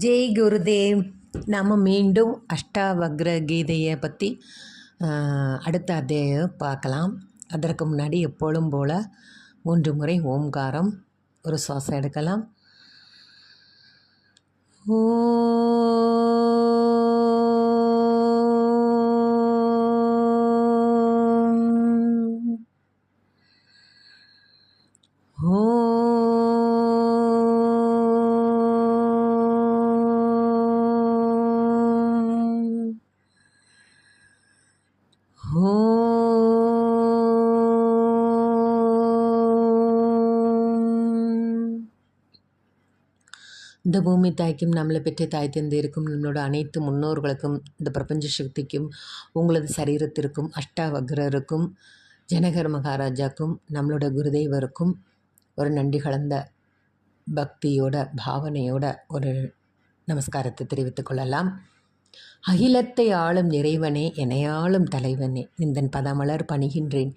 ஜெய் குருதேவ். நாம் மீண்டும் அஷ்டாவக்ர கீதையை பற்றி அடுத்த அத்தியாயம் பார்க்கலாம். அதற்கு முன்னாடி எப்பொழுதும் போல் 3 முறை ஓம்காரம் ஒரு சுவாசம் எடுக்கலாம். இந்த பூமி தாய்க்கும் நம்மளை பெற்ற தாய் தந்தை இருக்கும் நம்மளோட அனைத்து முன்னோர்களுக்கும் இந்த பிரபஞ்ச சக்திக்கும் உங்களது சரீரத்திற்கும் அஷ்டாவக்ரருக்கும் ஜனகர் மகாராஜாக்கும் நம்மளோட குருதேவருக்கும் ஒரு நன்றி கலந்த பக்தியோட பாவனையோட ஒரு நமஸ்காரத்தை தெரிவித்துக் கொள்ளலாம். அகிலத்தை ஆளும் இறைவனே, எனையாளும் தலைவனே, நிந்தன் பதமலர் பணிகின்றேன்.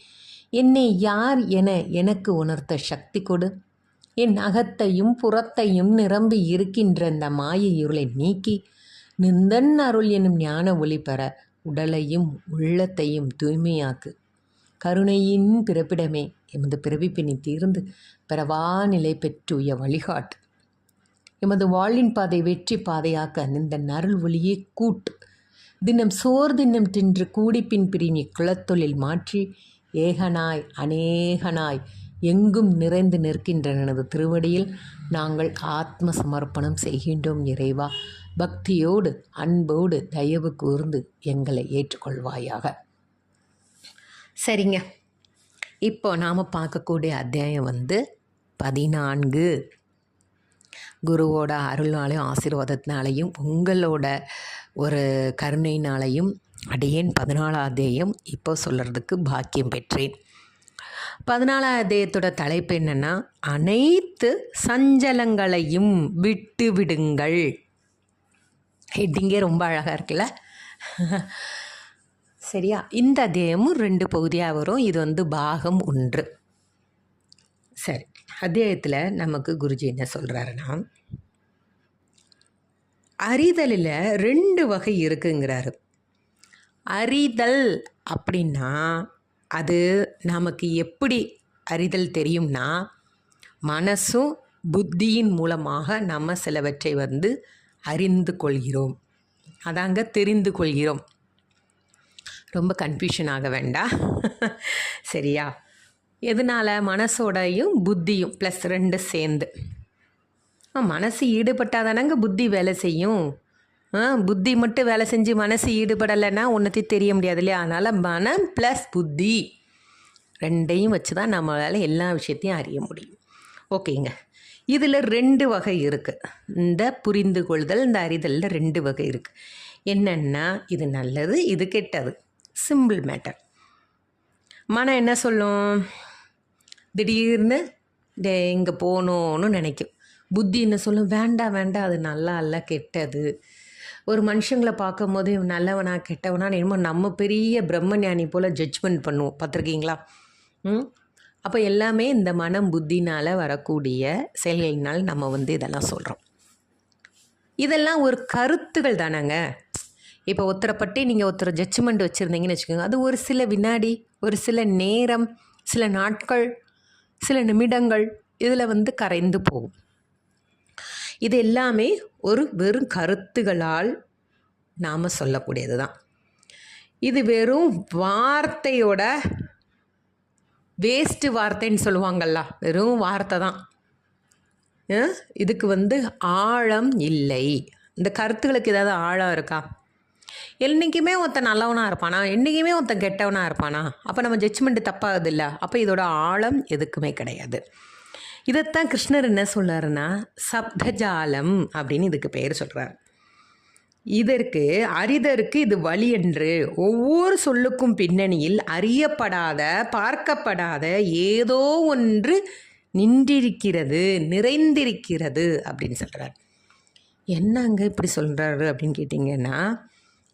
என்னை யார் என எனக்கு உணர்த்த சக்தி கொடு. என் அகத்தையும் புறத்தையும் நிரம்பி இருக்கின்ற இந்த மாய இருளை நீக்கி நிந்தன் அருள் எனும் ஞான ஒளி பெற உடலையும் உள்ளத்தையும் தூய்மையாக்கு. கருணையின் பிறப்பிடமே, எமது பிறவிப்பினி தீர்ந்து பிறவா நிலை பெற்றுய வழிகாட்டு. எமது வாழ்வின் பாதை வெற்றி பாதையாக்க நிந்தன் அருள் ஒளியே கூட்டு. தினம் சோர் தினம் தின்று கூடிப்பின் பிரினி குளத்தொழில் மாற்றி ஏகனாய் அநேகனாய் எங்கும் நிறைந்து நிற்கின்ற எனது திருவடியில் நாங்கள் ஆத்ம சமர்ப்பணம் செய்கின்றோம். இறைவா, பக்தியோடு அன்போடு தயவு கூர்ந்து எங்களை ஏற்றுக்கொள்வாயாக. சரிங்க, இப்போ நாம் பார்க்கக்கூடிய அத்தியாயம் 14. குருவோட அருள்னாலையும் ஆசீர்வாதத்தினாலையும் உங்களோட ஒரு கருணையினாலையும் அடியேன் 14 அத்தியாயம் இப்போ சொல்கிறதுக்கு பாக்கியம் பெற்றேன். 14 அத்தியாயத்தோட தலைப்பு என்னென்னா, அனைத்து சஞ்சலங்களையும் விட்டு விடுங்கள். ஹெட்டிங்கே ரொம்ப அழகாக இருக்குல்ல? சரியா? இந்த அத்தியாயமும் 2 பகுதியாக வரும். இது பாகம் 1. சரி, அத்தியாயத்தில் நமக்கு குருஜி என்ன சொல்கிறாருன்னா, அறிதலில் 2 வகை இருக்குங்கிறாரு. அறிதல் அப்படின்னா அது நமக்கு எப்படி அறிதல் தெரியும்னா, மனசும் புத்தியின் மூலமாக நம்ம சிலவற்றை அறிந்து கொள்கிறோம். அதாங்க தெரிந்து கொள்கிறோம். ரொம்ப கன்ஃபியூஷன் ஆக வேண்டாம். சரியா? எதனால்? மனசோடையும் புத்தியும் ப்ளஸ் 2 சேர்ந்து. மனசு ஈடுபட்டால் தானங்க புத்தி வேலை செய்யும். புத்தி மட்டும் வேலை செஞ்சு மனசு ஈடுபடலைன்னா ஒன்றத்தையும் தெரிய முடியாது இல்லையா? அதனால் மனம் ப்ளஸ் புத்தி 2ஐயும் வச்சு தான் நம்மளால் எல்லா விஷயத்தையும் அறிய முடியும். ஓகேங்க, இதில் 2 வகை இருக்குது. இந்த புரிந்து கொள்தல், இந்த அறிதலில் 2 வகை இருக்குது. என்னென்னா, இது நல்லது, இது கெட்டது. Simple matter. மனம் என்ன சொல்லும்? திடீர்னு இங்கே போகணுன்னு நினைக்கும். புத்தி என்ன சொல்லும்? வேண்டாம் வேண்டாம், அது நல்லா இல்லை, கெட்டது. ஒரு மனுஷங்களை பார்க்கும் போது நல்லவனா கெட்டவனா என்னமோ நம்ம பெரிய பிரம்மஞானி போல் ஜட்ஜ்மெண்ட் பண்ணுவோம். பார்த்துருக்கீங்களா? அப்போ எல்லாமே இந்த மனம் புத்தினால் வரக்கூடிய செயல்களினால் நம்ம இதெல்லாம் சொல்கிறோம். இதெல்லாம் ஒரு கருத்துகள் தானேங்க. இப்போ ஒருத்தரை பற்றி நீங்கள் ஒருத்தரை ஜட்ஜ்மெண்ட் வச்சுருந்தீங்கன்னு வச்சுக்கோங்க, அது ஒரு சில வினாடி, ஒரு சில நேரம், சில நாட்கள், சில நிமிடங்கள் இதில் கரைந்து போகும். இது எல்லாமே ஒரு வெறும் கருத்துகளால் நாம் சொல்லக்கூடியது தான். இது வெறும் வார்த்தையோட வேஸ்ட்டு வார்த்தைன்னு சொல்லுவாங்கள்ல, வெறும் வார்த்தை தான். இதுக்கு ஆழம் இல்லை. இந்த கருத்துகளுக்கு ஏதாவது ஆழம் இருக்கா? என்றைக்குமே ஒருத்தன் நல்லவனாக இருப்பானா? என்றைக்குமே ஒருத்தன் கெட்டவனாக இருப்பானா? அப்போ நம்ம ஜட்ஜ்மெண்ட்டு தப்பாகுது இல்லை? அப்போ இதோட ஆழம் எதுக்குமே கிடையாது. இதைத்தான் கிருஷ்ணர் என்ன சொல்கிறாருன்னா, சப்தஜாலம் அப்படின்னு இதுக்கு பெயர் சொல்கிறார். இதற்கு அறிதற்கு இது வழி என்று ஒவ்வொரு சொல்லுக்கும் பின்னணியில் அறியப்படாத, பார்க்கப்படாத ஏதோ ஒன்று நின்றிருக்கிறது, நிறைந்திருக்கிறது அப்படின்னு சொல்கிறார். என்னங்க இப்படி சொல்கிறாரு அப்படின்னு கேட்டிங்கன்னா,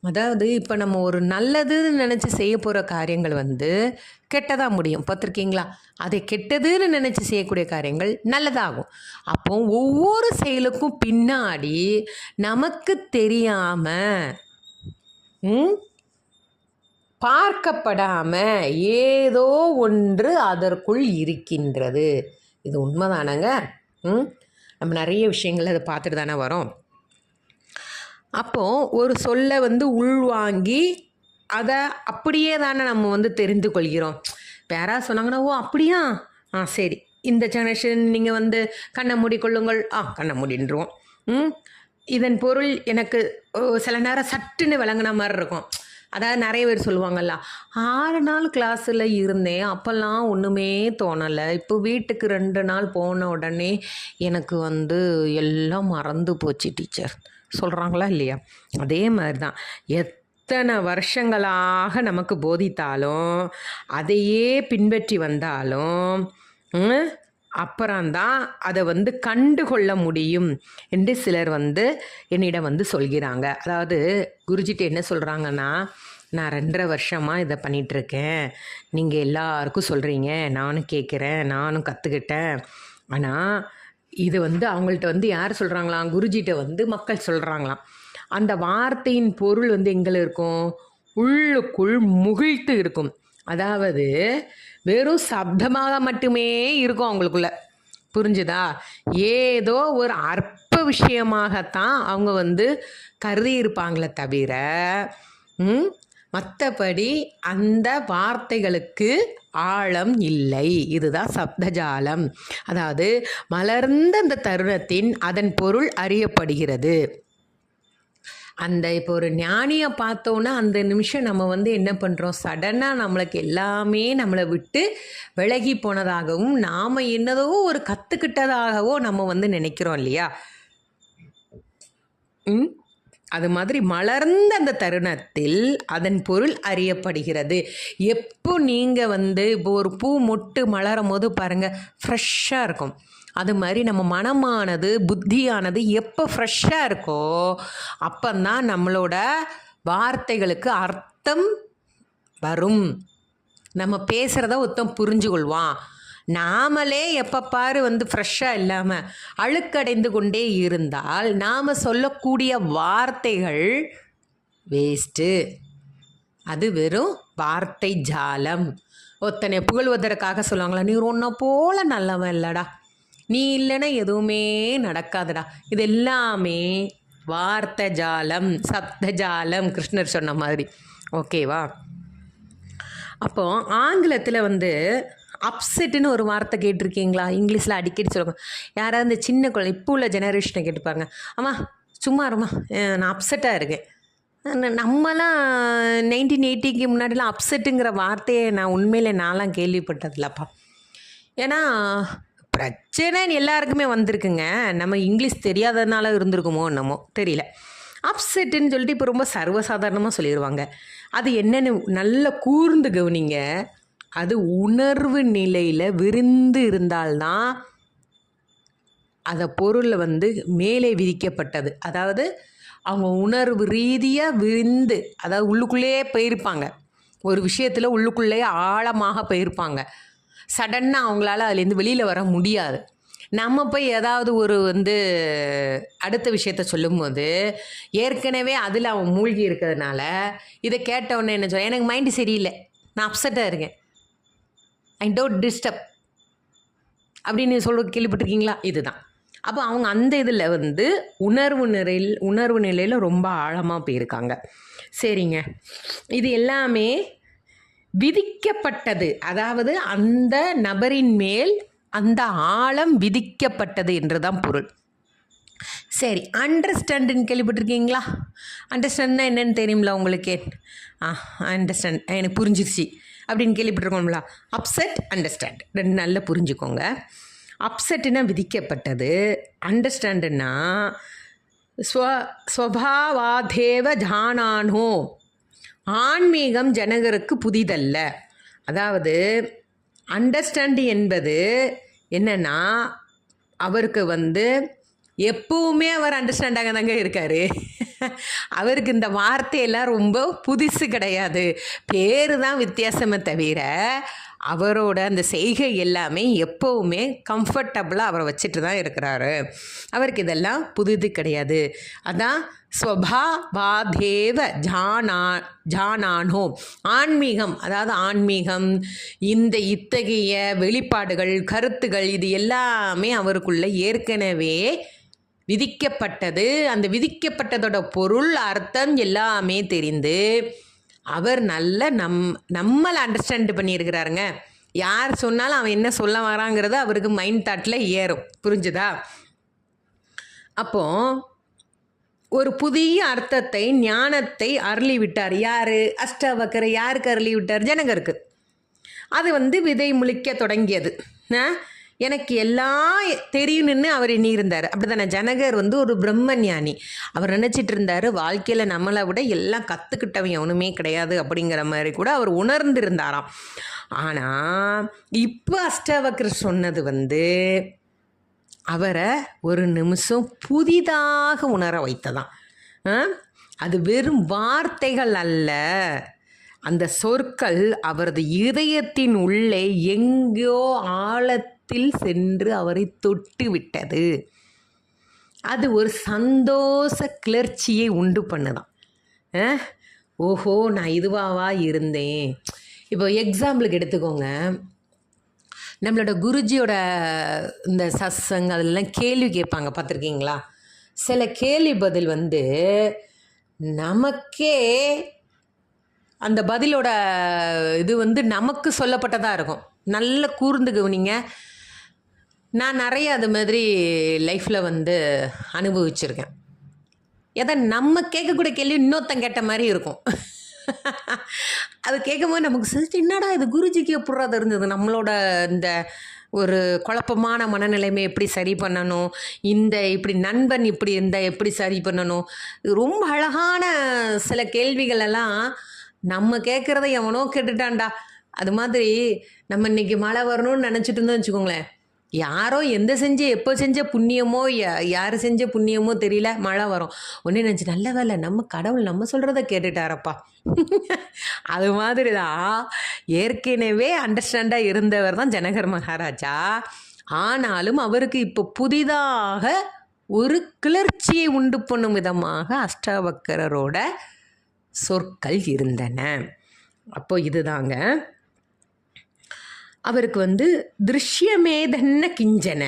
அதாவது இப்போ நம்ம ஒரு நல்லதுன்னு நினச்சி செய்ய போகிற காரியங்கள் வந்து கெட்டதாக முடியும், பார்த்துருக்கீங்களா? அதை கெட்டதுன்னு நினச்சி செய்யக்கூடிய காரியங்கள் நல்லதாகும். அப்போ ஒவ்வொரு செயலுக்கும் பின்னாடி நமக்கு தெரியாமல் பார்க்கப்படாமல் ஏதோ ஒன்று அதற்குள் இருக்கின்றது. இது உண்மைதானங்க? நம்ம நிறைய விஷயங்கள் அதை பார்த்துட்டு தானே வரோம். அப்போது ஒரு சொல்லை வந்து உள்வாங்கி அதை அப்படியே தானே நம்ம வந்து தெரிந்து கொள்கிறோம். யாராவது சொன்னாங்கன்னா, ஓ அப்படியா, சரி, இந்த ஜெனரேஷன் நீங்கள் வந்து கண்ணை மூடிக்கொள்ளுங்கள், கண்ணை மூடின்றுவோம். இதன் பொருள் எனக்கு சில நேரம் சட்டுன்னு விளங்குன மாதிரி இருக்கும். அதாவது நிறைய பேர் சொல்லுவாங்கல்ல, 6 நாள் கிளாஸில் இருந்தேன், அப்போல்லாம் ஒன்றுமே தோணலை, இப்போ வீட்டுக்கு 2 நாள் போன உடனே எனக்கு வந்து எல்லாம் மறந்து போச்சு டீச்சர் சொல்கிறாங்களா இல்லையா? அதே மாதிரி தான் எத்தனை வருஷங்களாக நமக்கு போதித்தாலும் அதையே பின்பற்றி வந்தாலும் அப்புறம்தான் அதை வந்து கண்டுகொள்ள முடியும் என்று சிலர் வந்து என்னிடம் வந்து சொல்கிறாங்க. அதாவது குருஜிட்ட என்ன சொல்கிறாங்கன்னா, நான் 2.5 வருஷமாக இதை பண்ணிகிட்ருக்கேன், நீங்கள் எல்லாருக்கும் சொல்கிறீங்க, நானும் கேட்குறேன், நானும் கற்றுக்கிட்டேன். ஆனால் இது வந்து அவங்கள்ட்ட வந்து யார் சொல்கிறாங்களாம்? குருஜிட்ட வந்து மக்கள் சொல்கிறாங்களாம். அந்த வார்த்தையின் பொருள் வந்து எங்கே இருக்கும்? உள்ளுக்குள் முகிழ்த்து இருக்கும். அதாவது வெறும் சப்தமாக மட்டுமே இருக்கும் அவங்களுக்குள்ள. புரிஞ்சுதா? ஏதோ ஒரு அற்ப விஷயமாகத்தான் அவங்க வந்து கருதி இருப்பாங்களே தவிர மற்றபடி அந்த வார்த்தைகளுக்கு ஆழம் இல்லை. இதுதான் சப்தஜாலம். அதாவது மலர்ந்த அந்த தருணத்தின் அதன் பொருள் அறியப்படுகிறது. அந்த இப்போ ஒரு ஞானியை பார்த்தோன்னா அந்த நிமிஷம் நம்ம வந்து என்ன பண்ணுறோம், சடனாக நம்மளுக்கு எல்லாமே நம்மளை விட்டு விலகி போனதாகவும் நாம் என்னதோ ஒரு கற்றுக்கிட்டதாகவோ நம்ம வந்து நினைக்கிறோம் இல்லையா? அது மாதிரி மலர்ந்த அந்த தருணத்தில் அதன் பொருள் அறியப்படுகிறது. எப்போ நீங்கள் வந்து இப்போ ஒரு பூ மொட்டு மலரும் போது பாருங்கள், ஃப்ரெஷ்ஷாக இருக்கும். அது மாதிரி நம்ம மனமானது புத்தியானது எப்போ ஃப்ரெஷ்ஷாக இருக்கோ அப்போந்தான் நம்மளோட வார்த்தைகளுக்கு அர்த்தம் வரும். நம்ம பேசுகிறத ஒருத்தன் புரிஞ்சு கொள்வான். நாமளே எப்போ பாரு வந்து ஃப்ரெஷ்ஷாக இல்லாமல் அழுக்கடைந்து கொண்டே இருந்தால் நாம் சொல்லக்கூடிய வார்த்தைகள் வேஸ்ட்டு. அது வெறும் வார்த்தை ஜாலம். ஒருத்தனை புகழ்வதற்காக சொல்லுவாங்களா, நீ ஒன்றை போல நல்லவன் இல்லைடா, நீ இல்லைன்னா எதுவுமே நடக்காதுடா. இது எல்லாமே வார்த்தை ஜாலம், சப்த ஜாலம், கிருஷ்ணர் சொன்ன மாதிரி. ஓகேவா? அப்போ ஆங்கிலத்தில் வந்து அப்செட்டுன்னு ஒரு வார்த்தை கேட்டிருக்கீங்களா? இங்கிலீஷில் அடிக்கடி சொல்லுவாங்க. யாராவது இந்த சின்ன குழந்தை இப்போ உள்ள ஜெனரேஷனை கேட்டுப்பாங்க, அம்மா சும்மா இருமா, நான் அப்செட்டாக இருக்கேன். நம்மலாம் 1980க்கு முன்னாடிலாம் அப்செட்டுங்கிற வார்த்தையை நான் உண்மையில் நான்லாம் கேள்விப்பட்டதில்லப்பா. ஏன்னா பிரச்சனைன்னு எல்லாருக்குமே வந்திருக்குங்க. நம்ம இங்கிலீஷ் தெரியாததுனால இருந்திருக்குமோ என்னமோ தெரியல. அப்செட்டுன்னு சொல்லிட்டு இப்போ ரொம்ப சர்வசாதாரணமாக சொல்லிடுவாங்க. அது என்னென்னு நல்ல கூர்ந்து கவனிங்க. அது உணர்வு நிலையில் விரிந்து இருந்தால்தான் அந்த பொருளை வந்து மேலே விதிக்கப்பட்டது. அதாவது அவங்க உணர்வு ரீதியாக விரிந்து, அதாவது உள்ளுக்குள்ளேயே போயிருப்பாங்க, ஒரு விஷயத்தில் உள்ளுக்குள்ளேயே ஆழமாக போயிருப்பாங்க. சடன்னாக அவங்களால அதுலேருந்து வெளியில் வர முடியாது. நம்ம போய் ஏதாவது ஒரு வந்து அடுத்த விஷயத்த சொல்லும்போது ஏற்கனவே அதில் அவன் மூழ்கி இருக்கிறதுனால இதை கேட்டவுடனே என்ன சொல்ல, எனக்கு மைண்டு சரியில்லை, நான் அப்செட்டாக இருக்கேன், ஐ டோன்ட் டிஸ்டர்ப் அப்படின்னு சொல்ல கேள்விப்பட்டிருக்கீங்களா? இதுதான். அப்போ அவங்க அந்த இதில் வந்து உணர்வு நிலையில் ரொம்ப ஆழமாக போயிருக்காங்க. சரிங்க, இது எல்லாமே விதிக்கப்பட்டது. அதாவது அந்த நபரின் மேல் அந்த ஆழம் விதிக்கப்பட்டது என்று தான் பொருள். சரி, அண்டர்ஸ்டாண்டுன்னு கேள்விப்பட்டிருக்கீங்களா? அண்டர்ஸ்டாண்ட்னா என்னென்னு தெரியுங்களா உங்களுக்கு? அண்டர்ஸ்டாண்ட், எனக்கு புரிஞ்சிருச்சு அப்படின்னு கேள்விப்பட்டிருக்கோம்ல. அப்செட், அண்டர்ஸ்டாண்ட், ரெண்டு நல்லா புரிஞ்சுக்கோங்க. அப்செட்டுனா விதிக்கப்பட்டது, அண்டர்ஸ்டாண்டுன்னா ஸ்வபாவாதேவ ஜானானோ, ஆன்மீகம் ஜனகருக்கு புதிதல்ல. அதாவது அண்டர்ஸ்டாண்டு என்பது என்னென்னா அவருக்கு வந்து எப்பவுமே அவர் அண்டர்ஸ்டாண்டாக தாங்க இருக்கார். அவருக்கு இந்த வார்த்தையெல்லாம் ரொம்ப புதுசு கிடையாது. பேர் தான் வித்தியாசமே தவிர அவரோட அந்த செய்கை எல்லாமே எப்போவுமே கம்ஃபர்டபுளாக அவரை வச்சுட்டு தான் இருக்கிறாரு. அவருக்கு இதெல்லாம் புதுது கிடையாது. அதான் ஸ்வபாவாதேவ ஜானானோ. ஆன்மீகம், அதாவது ஆன்மீகம், இத்தகைய வெளிப்பாடுகள், கருத்துகள், இது எல்லாமே அவருக்குள்ள ஏற்கனவே விதிக்கப்பட்டது. அந்த விதிக்கப்பட்டதோட பொருள், அர்த்தம் எல்லாமே தெரிந்து அவர் நல்ல நம்மளை அண்டர்ஸ்டாண்ட் பண்ணியிருக்கிறாருங்க. யார் சொன்னாலும் அவன் என்ன சொல்ல வராங்கிறது அவருக்கு மைண்ட் தாட்டில் ஏறும். புரிஞ்சுதா? அப்போ ஒரு புதிய அர்த்தத்தை, ஞானத்தை அருளி விட்டார். யார்? அஷ்டாவக்கர். யாருக்கு அருளி விட்டார்? ஜனகருக்கு. அது விதை முளைக்க தொடங்கியது. எனக்கு எல்லாம் தெரியும்னு அவர் எண்ணி இருந்தார். அப்படி தானே? ஜனகர் ஒரு பிரம்ம ஞானி. அவர் நினச்சிட்டு இருந்தார் வாழ்க்கையில் நம்மளை விட எல்லாம் கற்றுக்கிட்டவன் எவனுமே கிடையாது அப்படிங்கிற மாதிரி கூட அவர் உணர்ந்திருந்தாராம். ஆனால் இப்போ அஷ்டாவக்கர் சொன்னது அவரை ஒரு நிமிஷம் புதிதாக உணர வைத்ததாம். அது வெறும் வார்த்தைகள் அல்ல, அந்த சொற்கள் அவரது இதயத்தின் உள்ளே எங்கோ ஆழத்தில் சென்று அவரை தொட்டு விட்டது. அது ஒரு சந்தோஷ கிளர்ச்சியை உண்டு பண்ணுதான். ஓஹோ, நான் இதுவாவா இருந்தேன். இப்போ எக்ஸாம்பிளுக்கு எடுத்துக்கோங்க, நம்மளோட குருஜியோட இந்த சத்சங் அதெல்லாம் கேள்வி கேட்பாங்க, பார்த்துருக்கீங்களா? சில கேள்வி பதில் நமக்கே அந்த பதிலோட இது நமக்கு சொல்லப்பட்டதாக இருக்கும். நல்ல கூர்ந்து கவனிங்க. நான் நிறைய அது மாதிரி லைஃப்பில் அனுபவிச்சிருக்கேன். எதை நம்ம கேட்கக்கூடிய கேள்வி இன்னொருத்தன் கேட்ட மாதிரி இருக்கும். அது கேட்கும்போது நமக்கு சிரிச்சு, என்னடா இது குருஜிக்கு எப்படா இருந்தது, நம்மளோட இந்த ஒரு குழப்பமான மனநிலைமை எப்படி சரி பண்ணணும், இப்படி நண்பன் இப்படி இருந்தால் எப்படி சரி பண்ணணும், ரொம்ப அழகான சில கேள்விகளெல்லாம் நம்ம கேட்குறத எவனோ கேட்டுட்டான்டா. அது மாதிரி நம்ம இன்றைக்கி மழை வரணும்னு நினச்சிட்டு இருந்தோம் வச்சுக்கோங்களேன், யாரோ எப்போ செஞ்ச புண்ணியமோ யார் செஞ்ச புண்ணியமோ தெரியல, மழை வரும். ஒன்றே நினச்சி, நல்ல வேலை நம்ம கடவுள் நம்ம சொல்கிறத கேட்டுட்டாரப்பா. அது மாதிரி தான் ஏற்கனவே அண்டர்ஸ்டாண்டாக இருந்தவர் தான் ஜனகர் மகாராஜா. ஆனாலும் அவருக்கு இப்போ புதிதாக ஒரு கிளர்ச்சியை உண்டு பண்ணும் விதமாக அஷ்டாவக்கரோட சொற்கள் இருந்தன. அப்போ இதுதாங்க அவருக்கு திருஷ்யமேதன்ன கிஞ்சன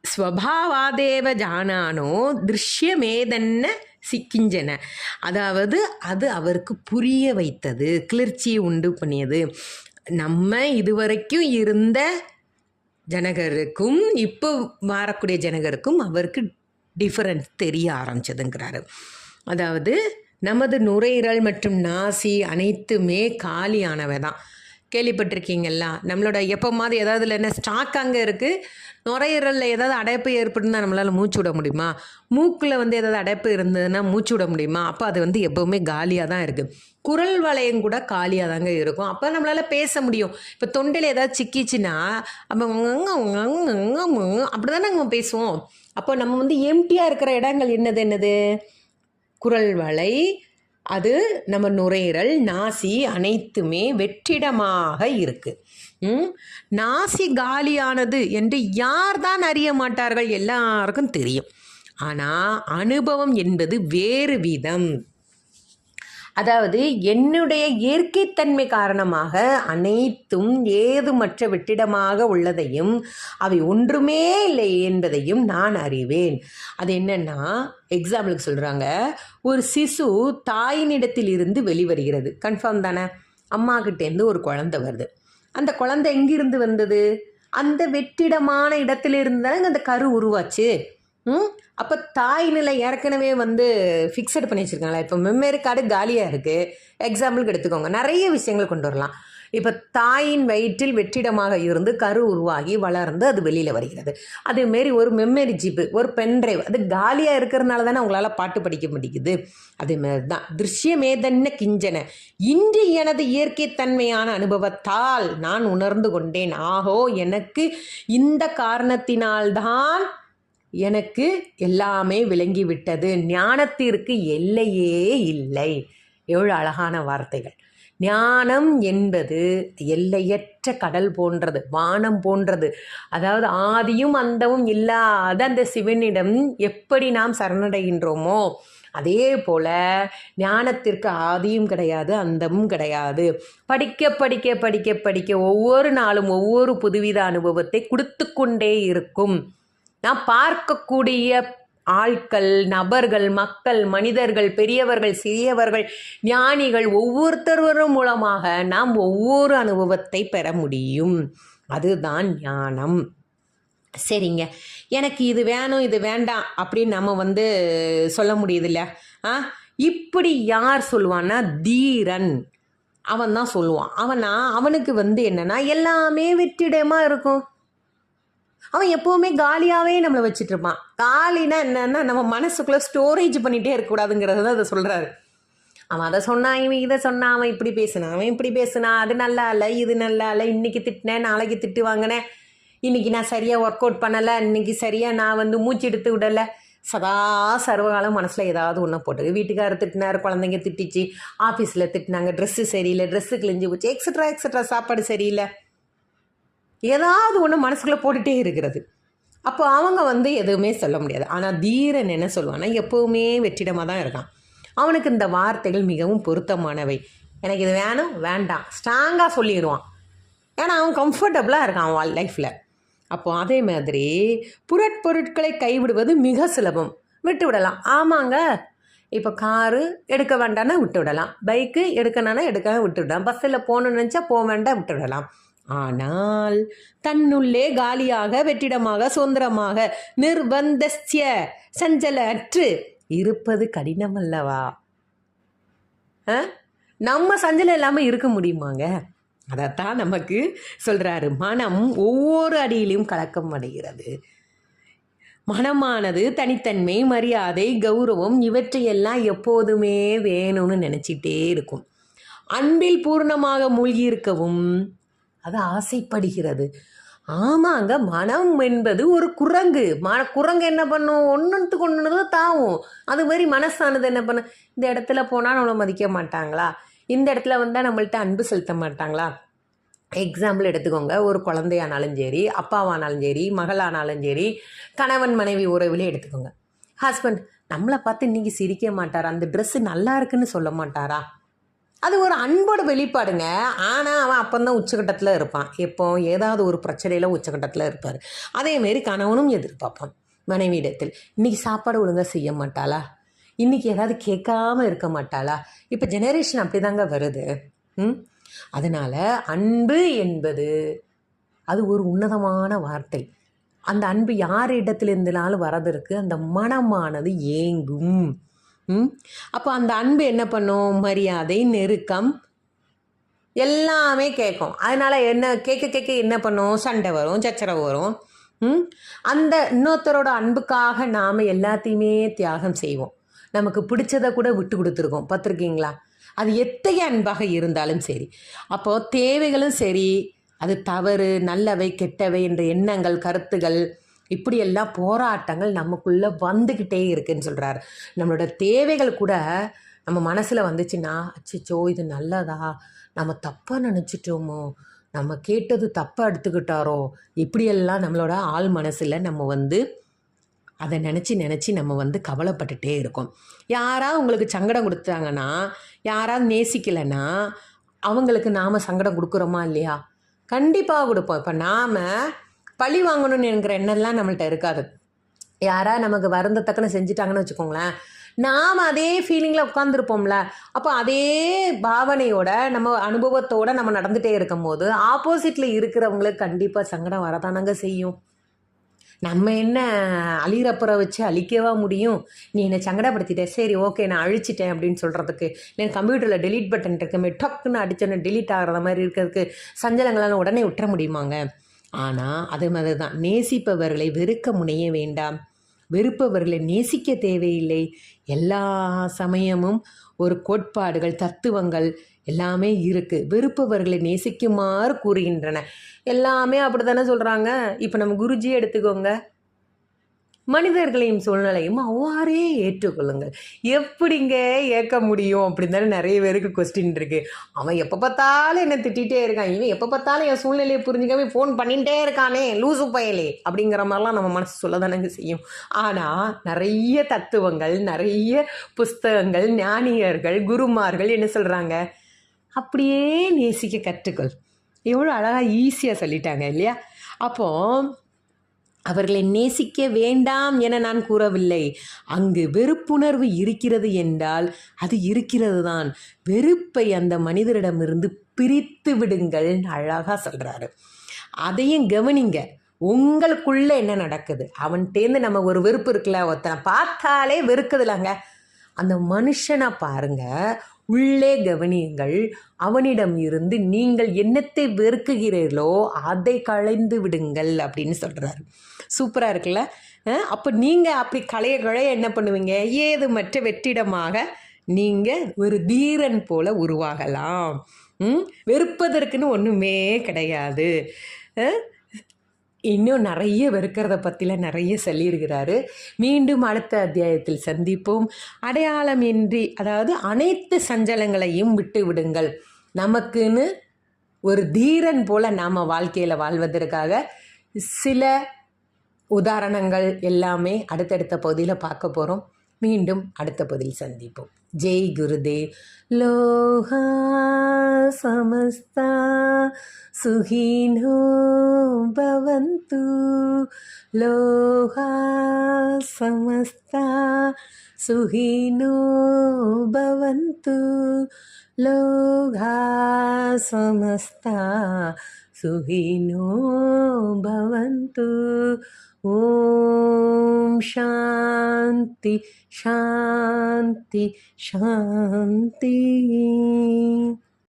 ஸ்வபாவாதேவ ஜானானோ திருஷ்யமேதன்ன கிஞ்சன. அதாவது அது அவருக்கு புரிய வைத்தது, கிளர்ச்சியை உண்டு பண்ணியது. நம்ம இதுவரைக்கும் இருந்த ஜனகருக்கும் இப்போ வரக்கூடிய ஜனகருக்கும் அவருக்கு டிஃபரன்ஸ் தெரிய ஆரம்பிச்சதுங்கிறாரு. அதாவது நமது நுரையீரல் மற்றும் நாசி அனைத்துமே காலியானவை தான். கேள்விப்பட்டிருக்கீங்களா? நம்மளோட எப்போமாவது ஏதாவது என்ன ஸ்டாக் அங்கே இருக்குது, நுரையீரலில் ஏதாவது அடைப்பு ஏற்படுதுன்னா நம்மளால் மூச்சு விட முடியுமா? மூக்கில் ஏதாவது அடைப்பு இருந்ததுன்னா மூச்சு விட முடியுமா? அப்போ அது எப்போவுமே காலியாக தான் இருக்குது. குரல் வளையம் கூட காலியாக தாங்க இருக்கும். அப்போ நம்மளால் பேச முடியும். இப்போ தொண்டையில் ஏதாவது சிக்கிச்சுன்னா அப்போ அப்படி தானே நம்ம பேசுவோம். அப்போ நம்ம எம்டியாக இருக்கிற இடங்கள் என்னது? குரல் வளை, அது நம்ம நுரையீரல், நாசி அனைத்துமே வெற்றிடமாக இருக்குது. நாசி காலியானது என்று யார் தான் அறிய மாட்டார்கள்? எல்லாருக்கும் தெரியும். ஆனால் அனுபவம் என்பது வேறு விதம். அதாவது என்னுடைய இயற்கைத்தன்மை காரணமாக அனைத்தும் ஏதுமற்ற வெற்றிடமாக உள்ளதையும் அவை ஒன்றுமே இல்லை என்பதையும் நான் அறிவேன். அது என்னன்னா, எக்ஸாம்பிளுக்கு சொல்கிறாங்க, ஒரு சிசு தாயினிடத்தில் இருந்து வெளிவருகிறது. கன்ஃபார்ம் தானே? அம்மாக்கிட்டேருந்து ஒரு குழந்தை வருது. அந்த குழந்தை எங்கிருந்து வந்தது? அந்த வெற்றிடமான இடத்திலிருந்து தானே அந்த கரு உருவாச்சு. அப்போ தாய் நிலை ஏற்கனவே ஃபிக்ஸட் பண்ணி வச்சுருக்காங்களா? இப்போ மெமரி கார்டு காலியாக இருக்குது. எக்ஸாம்பிளுக்கு எடுத்துக்கோங்க, நிறைய விஷயங்கள் கொண்டு வரலாம். இப்போ தாயின் வயிற்றில் வெற்றிடமாக இருந்து கரு உருவாகி வளர்ந்து அது வெளியில் வருகிறது. அதேமாரி ஒரு மெமரி ஜிப்பு, ஒரு பென்ட்ரைவ், அது காலியாக இருக்கிறதுனால தானே உங்களால் பாட்டு படிக்க முடியுது. அதேமாரி தான் திருஷ்யமேதன்ன கிஞ்சன. இன்று எனது இயற்கைத்தன்மையான அனுபவத்தால் நான் உணர்ந்து கொண்டேன். ஆகோ, எனக்கு இந்த காரணத்தினால்தான் எனக்கு எல்லாமே விளங்கிவிட்டது, ஞானத்திற்கு எல்லையே இல்லை. எவ்வளோ அழகான வார்த்தைகள். ஞானம் என்பது எல்லையற்ற கடல் போன்றது, வானம் போன்றது. அதாவது ஆதியும் அந்தமும் இல்லாத அந்த சிவனிடம் எப்படி நாம் சரணடைகின்றோமோ அதே போல் ஞானத்திற்கு ஆதியும் கிடையாது, அந்தமும் கிடையாது. படிக்க படிக்க படிக்க படிக்க ஒவ்வொரு நாளும் ஒவ்வொரு புதுவித அனுபவத்தை கொடுத்து கொண்டே இருக்கும். நாம் பார்க்கக்கூடிய ஆட்கள், நபர்கள், மக்கள், மனிதர்கள், பெரியவர்கள், சிறியவர்கள், ஞானிகள் ஒவ்வொருத்தரும் மூலமாக நாம் ஒவ்வொரு அனுபவத்தை பெற முடியும். அதுதான் ஞானம். சரிங்க, எனக்கு இது வேணும் இது வேண்டாம் அப்படின்னு நம்ம சொல்ல முடியுதுல்ல. இப்படி யார் சொல்லுவான்னா தீரன் அவன் தான் சொல்லுவான். அவனுக்கு என்னன்னா எல்லாமே வெற்றிடமாக இருக்கும். அவன் எப்போவுமே காலியாகவே நம்மளை வச்சுட்டு இருப்பான். காலினா என்னன்னா நம்ம மனசுக்குள்ளே ஸ்டோரேஜ் பண்ணிகிட்டே இருக்கக்கூடாதுங்கிறது தான் அதை சொல்கிறாரு. அவன் அதை சொன்னான், இவன் இதை சொன்னான், அவன் இப்படி பேசினான், அவன் இப்படி பேசினான், அது நல்லா இல்லை, இது நல்லா இல்லை, இன்றைக்கி திட்டினேன், நாளைக்கு திட்டு வாங்கினேன், இன்றைக்கி நான் சரியாக ஒர்க் அவுட் பண்ணலை, இன்றைக்கி சரியாக நான் மூச்சு எடுத்து விடலை, சதா சர்வகாலம் மனசில் ஏதாவது ஒன்று போட்டு வீட்டுக்காரர் திட்டினார், குழந்தைங்க திட்டிச்சு, ஆஃபீஸில் திட்டினாங்க, ட்ரெஸ்ஸு சரியில்லை, ட்ரெஸ்ஸு கிழிஞ்சு போச்சு, எக்ஸட்ரா எக்ஸட்ரா, சாப்பாடு சரியில்லை, ஏதாவது ஒன்று மனசுக்குள்ளே போட்டுகிட்டே இருக்கிறது. அப்போ அவங்க எதுவுமே சொல்ல முடியாது. ஆனால் தீரன் என்ன சொல்லுவான்னா எப்போவுமே வெற்றிடமாக தான் இருக்கான். அவனுக்கு இந்த வார்த்தைகள் மிகவும் பொருத்தமானவை. எனக்கு இது வேணும் வேண்டாம் ஸ்ட்ராங்காக சொல்லிடுவான். ஏன்னா அவன் கம்ஃபர்டபுளாக இருக்கான் அவன் லைஃப்பில். அப்போது அதே மாதிரி பொருட்களை கைவிடுவது மிக சுலபம், விட்டு விடலாம். ஆமாங்க, இப்போ காரு எடுக்க வேண்டாம்னா விட்டு விடலாம், பைக்கு எடுக்கணும்னா எடுக்க விட்டு விடலாம், பஸ்ஸில் போகணுன்னு நினச்சா போக வேண்டாம் விட்டு விடலாம். ஆனால் தன்னுள்ளே காலியாக வெற்றிடமாக சுதந்திரமாக நிர்பந்தஸ்ய சஞ்சலற்று இருப்பது கடினம் அல்லவா? நம்ம சஞ்சலம் இல்லாமல் இருக்க முடியுமாங்க? அதைத்தான் நமக்கு சொல்கிறாரு. மனம் ஒவ்வொரு அடியிலும் கலக்கம் அடைகிறது. மனமானது தனித்தன்மை, மரியாதை, கௌரவம் இவற்றையெல்லாம் எப்போதுமே வேணும்னு நினச்சிட்டே இருக்கும். அன்பில் பூர்ணமாக மூழ்கி இருக்கவும் அது ஆசைப்படுகிறது. ஆமாங்க, மனம் என்பது ஒரு குரங்கு. குரங்கு என்ன பண்ணும்? ஒன்றுத்துக்கு ஒன்று தாவும். அது மாதிரி மனசானது என்ன பண்ணும்? இந்த இடத்துல போனால் நம்மளை மதிக்க மாட்டாங்களா, இந்த இடத்துல வந்தால் நம்மள்ட்ட அன்பு செலுத்த மாட்டாங்களா? எக்ஸாம்பிள் எடுத்துக்கோங்க, ஒரு குழந்தையானாலும் சரி, அப்பாவானாலும் சரி, மகளானாலும் சரி, கணவன் மனைவி உறவிலே எடுத்துக்கோங்க. ஹஸ்பண்ட் நம்மளை பார்த்து இன்றைக்கி சிரிக்க மாட்டாரா, அந்த ட்ரெஸ்ஸு நல்லா இருக்குன்னு சொல்ல மாட்டாரா? அது ஒரு அன்போட வெளிப்பாடுங்க. ஆனால் அவன் அப்போந்தான் உச்சக்கட்டத்தில் இருப்பான். எப்போ ஏதாவது ஒரு பிரச்சனையில் உச்சக்கட்டத்தில் இருப்பார். அதேமாரி கணவனும் எதிர்பார்ப்பான் மனைவியிடத்தில். இன்றைக்கி சாப்பாடு ஒழுங்காக செய்ய மாட்டாளா, இன்றைக்கி ஏதாவது கேட்காம இருக்க மாட்டாளா? இப்போ ஜெனரேஷன் அப்படி தாங்க வருது. அதனால் அன்பு என்பது அது ஒரு உன்னதமான வார்த்தை. அந்த அன்பு யார் இடத்துலேருந்துனாலும் வரதற்கு அந்த மனமானது ஏங்கும். அப்போ அந்த அன்பு என்ன பண்ணும்? மரியாதை, நெருக்கம் எல்லாமே கேட்கும். அதனால் என்ன கேட்க என்ன பண்ணும்? சண்டை வரும், சச்சரவு வரும். அந்த இன்னொருத்தரோட அன்புக்காக நாம் எல்லாத்தையுமே தியாகம் செய்வோம். நமக்கு பிடிச்சதை கூட விட்டு கொடுத்துருக்கோம், பார்த்துருக்கீங்களா? அது எத்தகைய அன்பாக இருந்தாலும் சரி. அப்போது தேவைகளும் சரி, அது தவறு, நல்லவை, கெட்டவை என்ற எண்ணங்கள், கருத்துகள், இப்படியெல்லாம் போராட்டங்கள் நமக்குள்ளே வந்துக்கிட்டே இருக்குன்னு சொல்கிறாரு. நம்மளோட தேவைகள் கூட நம்ம மனசில் வந்துச்சுன்னா, அச்சோ இது நல்லதா, நம்ம தப்பாக நினச்சிட்டோமோ, நம்ம கேட்டது தப்பாக எடுத்துக்கிட்டாரோ, இப்படியெல்லாம் நம்மளோட ஆள் மனசில் நம்ம அதை நினச்சி நம்ம கவலைப்பட்டுட்டே இருக்கோம். யாராவது உங்களுக்கு சங்கடம் கொடுத்தாங்கன்னா, யாராவது நேசிக்கலைன்னா அவங்களுக்கு நாம் சங்கடம் கொடுக்குறோமா இல்லையா? கண்டிப்பாக கொடுப்போம். இப்போ நாம் பழி வாங்கணும்னு என்கிற எண்ணம்லாம் நம்மள்ட்ட இருக்காது. யாராவது நமக்கு வருந்தத்தக்கன்னு செஞ்சுட்டாங்கன்னு வச்சுக்கோங்களேன், நாம் அதே ஃபீலிங்கில் உட்காந்துருப்போம்ல. அப்போ அதே பாவனையோட நம்ம அனுபவத்தோடு நம்ம நடந்துகிட்டே இருக்கும் போது ஆப்போசிட்டில் இருக்கிறவங்களுக்கு கண்டிப்பாக சங்கடம் வரதானங்க செய்யும். நம்ம என்ன அழிகிறப்புற வச்சு அழிக்கவா முடியும்? நீ என்னை சங்கடப்படுத்திட்ட, சரி ஓகே நான் அழிச்சிட்டேன் அப்படின்னு சொல்கிறதுக்கு, இல்லை கம்ப்யூட்டரில் டெலீட் பட்டன் இருக்குமே, டக்குன்னு அடிச்சோன்னு டெலீட் ஆகிற மாதிரி இருக்கிறதுக்கு சஞ்சலங்களால் உடனே விட்டுற முடியுமாங்க? ஆனால் அது மாதிரி தான், நேசிப்பவர்களை வெறுக்க முனைய வேண்டாம், வெறுப்பவர்களை நேசிக்க தேவையில்லை. எல்லா சமயமும் ஒரு கோட்பாடுகள், தத்துவங்கள் எல்லாமே இருக்குது. வெறுப்பவர்களை நேசிக்குமாறு கூறுகின்றன. எல்லாமே அப்படி தானே சொல்கிறாங்க. இப்போ நம்ம குருஜியை எடுத்துக்கோங்க. மனிதர்களையும் சூழ்நிலையும் அவ்வாறே ஏற்றுக்கொள்ளுங்கள். எப்படிங்க ஏற்க முடியும் அப்படின்னு தானே நிறைய பேருக்கு கொஸ்டின் இருக்கு. அவன் எப்போ பார்த்தாலும் என்ன திட்டிகிட்டே இருக்கான், இவன் எப்போ பார்த்தாலும் என் சூழ்நிலையை புரிஞ்சுக்காம ஃபோன் பண்ணிகிட்டே இருக்கானே லூசு பயலே அப்படிங்கிற மாதிரிலாம் நம்ம மனசு சொல்ல தானங்க செய்யும். ஆனால் நிறைய தத்துவங்கள், நிறைய புஸ்தகங்கள், ஞானியர்கள், குருமார்கள் என்ன சொல்கிறாங்க, அப்படியே நேசிக்க கற்றுக்கொள். எவ்வளோ அழகாக ஈஸியாக சொல்லிட்டாங்க இல்லையா? அப்போ அவர்களை நேசிக்க வேண்டாம் என நான் கூறவில்லை. அங்கு வெறுப்புணர்வு இருக்கிறது என்றால் அது இருக்கிறது தான். வெறுப்பை அந்த மனிதரிடமிருந்து பிரித்து விடுங்கள் அழகாக சொல்கிறாரு. அதையும் கவனிங்க. உங்களுக்குள்ள என்ன நடக்குது? அவன்கிட்டேருந்து நம்ம ஒரு வெறுப்பு இருக்குல்ல, ஒருத்தனை பார்த்தாலே வெறுக்குதுலங்க, அந்த மனுஷனை பாருங்க, உள்ளே கவனியுங்கள். அவனிடம் இருந்து நீங்கள் என்னத்தை வெறுக்குகிறீர்களோ அதை களைந்து விடுங்கள் அப்படின்னு சொல்கிறாரு. சூப்பராக இருக்குல்ல? அப்போ நீங்கள் அப்படி களைய என்ன பண்ணுவீங்க? ஏது மற்ற வெற்றிடமாக நீங்கள் ஒரு தீரன் போல உருவாகலாம். வெறுப்பதற்குன்னு ஒன்றுமே கிடையாது. இன்னும் நிறைய வெறுக்கிறத பற்றிலாம் நிறைய சொல்லியிருக்கிறாரு. மீண்டும் அடுத்த அத்தியாயத்தில் சந்திப்போம். அடையாளம் இன்றி, அதாவது அனைத்து சஞ்சலங்களையும் விட்டு விடுங்கள். நமக்குன்னு ஒரு தீரன் போல் நாம் வாழ்க்கையில் வாழ்வதற்காக சில உதாரணங்கள் எல்லாமே அடுத்தடுத்த பகுதியில் பார்க்க போகிறோம். மீண்டும் அடுத்த பகுதியில் சந்திப்போம். ஜெய் குருதேவ். லோகா சமஸ்தா சுகினோ பவந்து. லோகா சமஸ்தா சுகினோ பவந்து. லோகா சமஸ்தா சுகினோ பவந்து. ஓம் சாந்தி சாந்தி சாந்தி.